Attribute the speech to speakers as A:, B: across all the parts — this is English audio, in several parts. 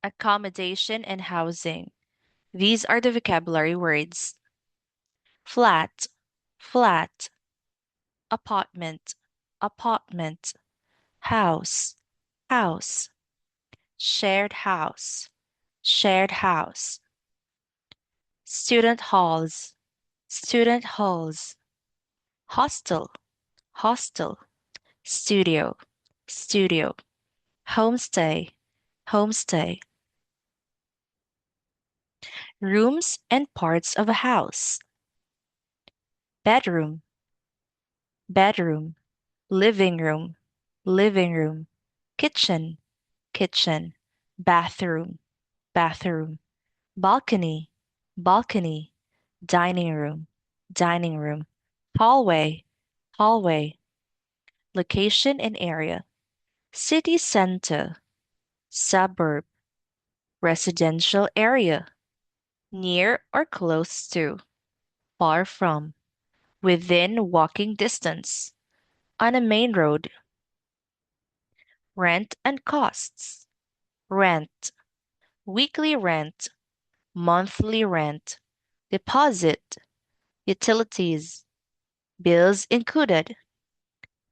A: accommodation, and housing. These are the vocabulary words. Flat, flat, apartment, apartment, house, house, shared house, shared house, student halls, student halls, hostel, hostel, studio, studio, homestay, homestay, rooms and parts of a house, bedroom, bedroom, living room, living room, kitchen, kitchen, bathroom, bathroom, balcony, balcony, dining room, dining room, hallway, hallway, location and area, city center, suburb, residential area, near or close to, far from, within walking distance, on a main road, rent and costs, rent, weekly rent, monthly rent, deposit, utilities, bills included,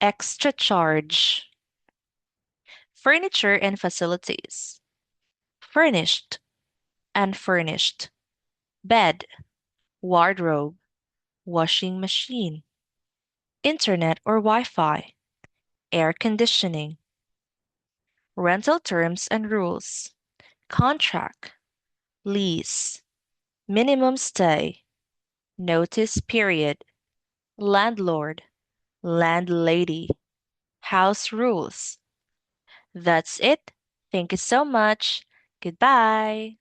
A: extra charge, furniture and facilities, furnished, unfurnished, bed, wardrobe, washing machine, internet or Wi-Fi, air conditioning, rental terms and rules, contract, lease, minimum stay, notice period, landlord, landlady, house rules. That's it. Thank you so much. Goodbye.